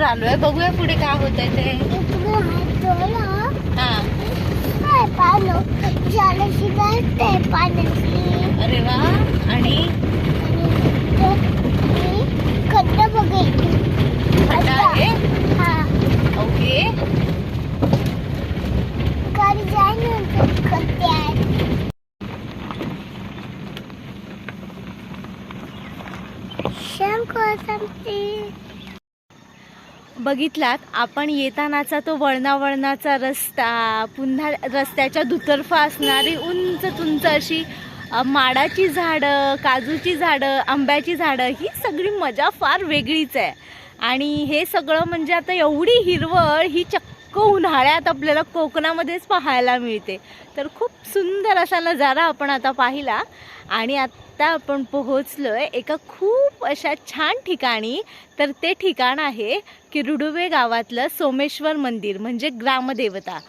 समोर आलोय, बघूया पुढे काय होतंय ते. अरे वा. आणि खड्डा आहे. ओके. बघितलात आपण येतानाचा तो वळणावळणाचा रस्ता, पुन्हा रस्त्याच्या दुतर्फा असणारी उंच तुंच अशी माडाची झाडं, काजूची झाडं, आंब्याची झाडं, ही सगळी मजा फार वेगळीच आहे. आणि हे सगळं म्हणजे आता एवढी हिरवळ ही चक्क उन्हाळ्यात आपल्याला कोकणामध्येच पाहायला मिळते. तर खूप सुंदर असा नजारा आपण आता पाहिला. आणि आता आपण पोहोचलोय एका खूप अशा छान ठिकाणी. तर ते ठिकाण आहे किरडुवे गावातलं सोमेश्वर मंदिर, म्हणजे ग्रामदेवता.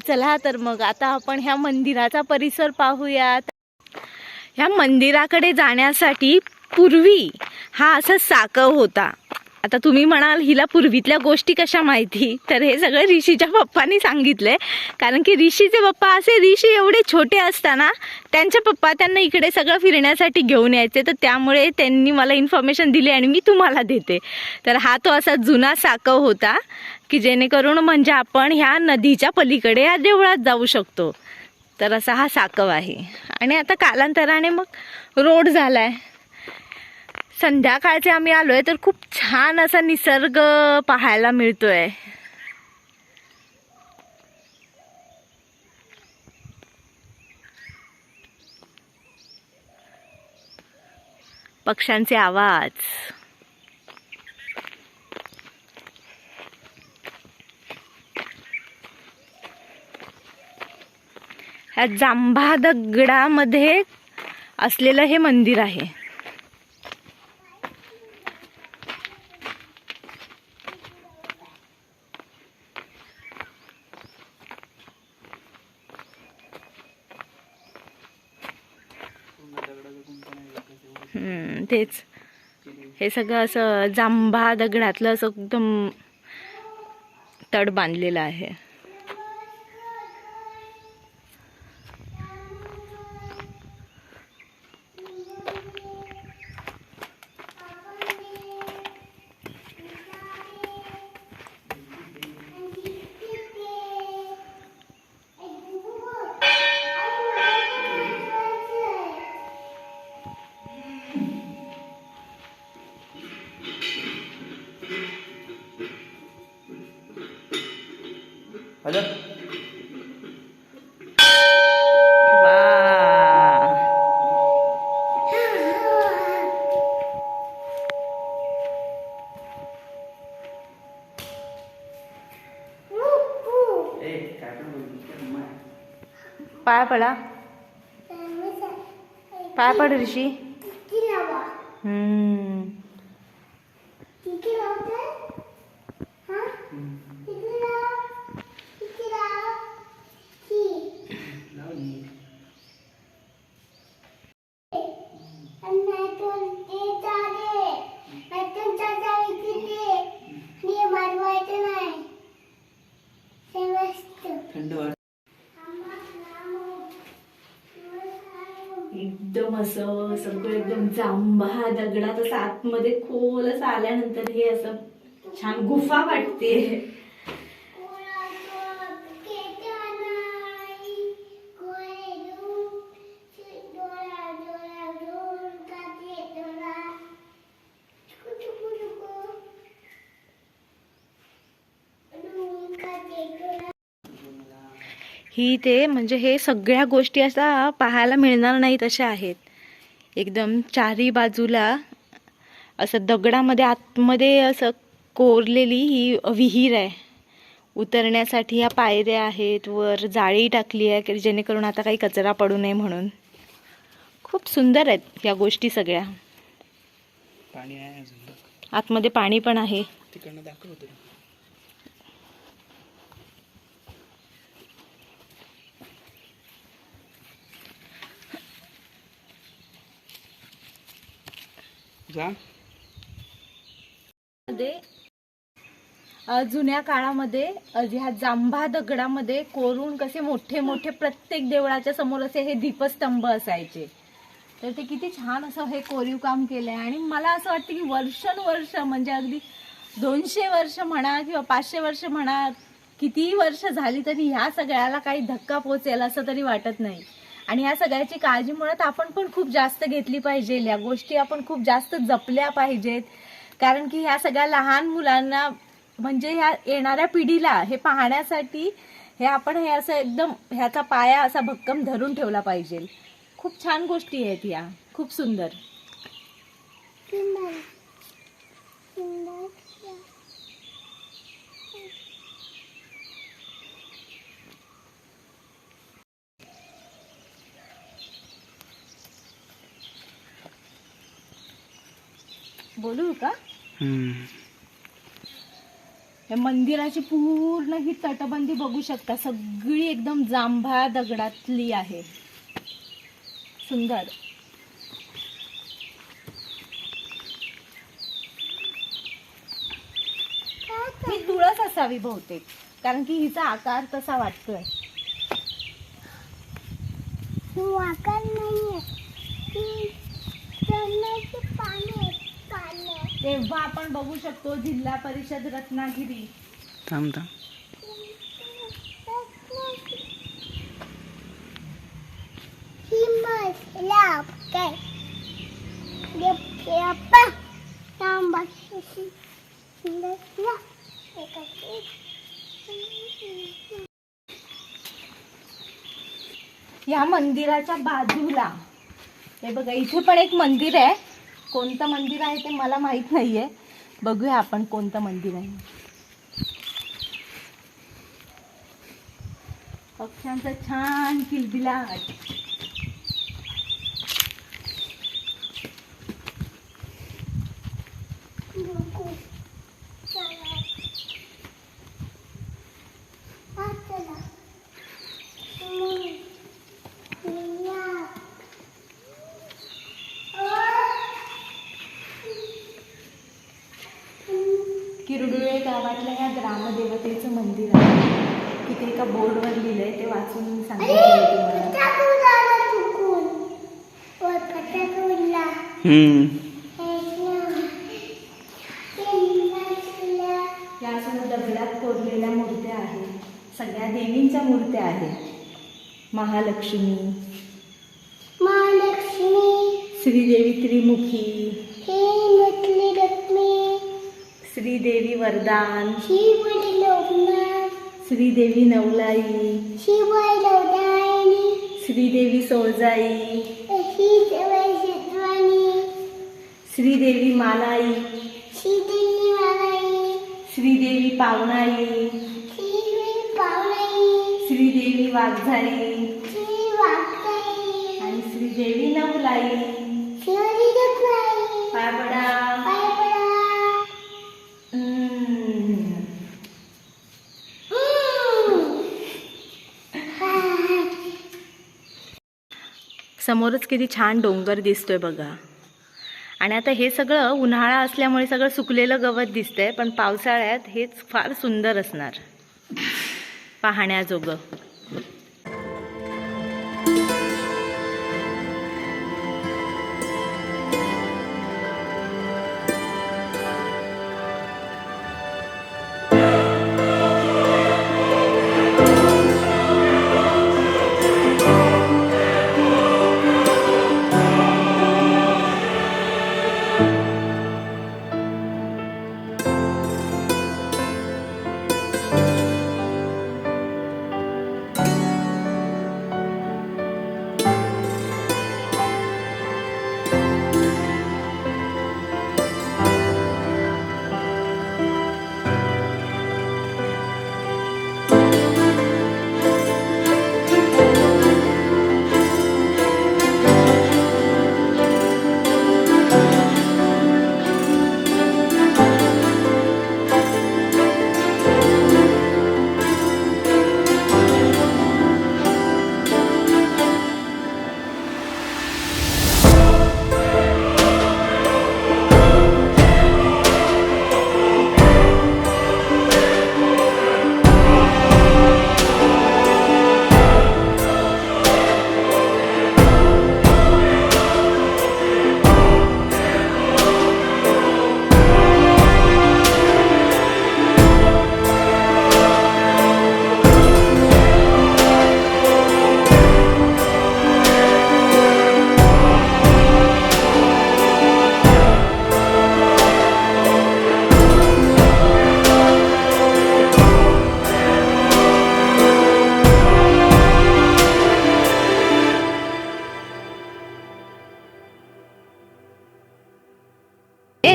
चला तर मग आता आपण ह्या मंदिराचा परिसर पाहूयात. ह्या मंदिराकडे जाण्यासाठी पूर्वी हा असा साकव होता. आता तुम्ही म्हणाल हिला पूर्वीतल्या गोष्टी कशा माहिती, तर हे सगळं ऋषीच्या पप्पांनी सांगितलंय. कारण की ऋषीचे पप्पा असे ऋषी एवढे छोटे असताना त्यांचे पप्पा त्यांना इकडे सगळं फिरण्यासाठी घेऊन यायचे. तर त्यामुळे त्यांनी मला इन्फॉर्मेशन दिली आणि मी तुम्हाला देते. तर हा तो असा जुना साकव होता की जेणेकरून म्हणजे आपण ह्या नदीच्या पलीकडे या देवळात जाऊ शकतो. तर असा हा साकव आहे. आणि आता कालांतराने मग रोड झालाय. संध्याकाळचे आम्ही आलोय तर खूप छान असा निसर्ग पाहायला मिळतोय. पक्ष्यांचे आवाज. ह्या जांभा दगडामध्ये असलेलं हे मंदिर आहे. तेच हे सगळं असं जांभा दगडातलं असं एकदम तड बांधलेलं आहे. हॅलो. पाय पडा, पाय पड ऋषी. एकदम असं सगळं एकदम जांभा दगडात असं आतमध्ये खोल असं आल्यानंतर हे असं छान गुफा वाटते. ही ते म्हणजे हे सगळ्या गोष्टी असा पाहायला मिळणार नाहीत अशा आहेत. एकदम चारी बाजूला असं दगडामध्ये आतमध्ये असं कोरलेली ही विहीर आहे. उतरण्यासाठी ह्या पायऱ्या आहेत. वर जाळी टाकली आहे की जेणेकरून आता काही कचरा पडू नये म्हणून. खूप सुंदर आहेत या गोष्टी सगळ्या. पाणी आहे अजून. आतमध्ये पाणी पण आहे. तिकडनं दाखव होतं. जा. जुन्या काळामध्ये ह्या जांभा दगडामध्ये कोरून कसे मोठे मोठे प्रत्येक देवळाच्या समोर असे हे दीपस्तंभ असायचे. तर ते किती छान असं हे कोरीव काम केलंय. आणि मला असं वाटतं की वर्षानुवर्ष म्हणजे अगदी 200 वर्ष म्हणा किंवा 500 वर्ष म्हणा, कितीही वर्ष झाली तरी ह्या सगळ्याला काही धक्का पोचेल असं तरी वाटत नाही. आणि ह्या सगळ्याची काळजी मुळात आपण पण खूप जास्त घेतली पाहिजे. या गोष्टी आपण खूप जास्त जपल्या पाहिजेत. कारण की ह्या सगळ्या लहान मुलांना म्हणजे ह्या येणाऱ्या पिढीला हे पाहण्यासाठी हे आपण हे असं एकदम ह्याचा पाया असा भक्कम धरून ठेवला पाहिजे. खूप छान गोष्टी आहेत या, खूप सुंदर. बोलू का? या मंदिराची पूर्ण ही तटबंदी बघू शकता, सगळी एकदम जांभळा दगडातली आहे. सुंदर. ही तुळस असावी बहुतेक, कारण की हिचा आकार तसा वाटतोय. आकार नाहीये, तेव्हा आपण बघू शकतो जिल्हा परिषद रत्नागिरी. थांब थांब. या मंदिराच्या बाजूला हे बघा, इथे पण एक मंदिर आहे. कोणतं मंदिर आहे ते मला माहित नाहीये. बघूया आपण कोणतं मंदिर आहे. पक्ष्यांचा छान किलबिलाट. किरडुळे गावातल्या या ग्रामदेवतेचं मंदिर आहे. तिथे एका बोर्डवर लिहिलंय, ते वाचून सांगितलं तुम्हाला. या सर्व दगडात कोरलेल्या मूर्त्या आहेत. सगळ्या देवींच्या मूर्त्या आहेत. महालक्ष्मी, श्रीदेवी त्रिमुखी, श्रीदेवी वरदान, श्रीदेवी नवलाई, श्रीदेवी सोळजाई, श्रीदेवी मानाई, श्रीदेवी पावनाई, श्रीदेवी वाघझाई आणि श्रीदेवी नवलाई. पाय पडा. समोरच किती छान डोंगर दिसतोय बघा. आणि आता हे सगळं उन्हाळा असल्यामुळे सगळं सुकलेलं गवत दिसतंय, पण पावसाळ्यात हेच फार सुंदर असणार पाहण्याजोगं.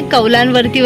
कौलांवरती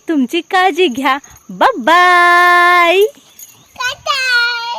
तुमची काळजी घ्या. Bye bye. टाटा.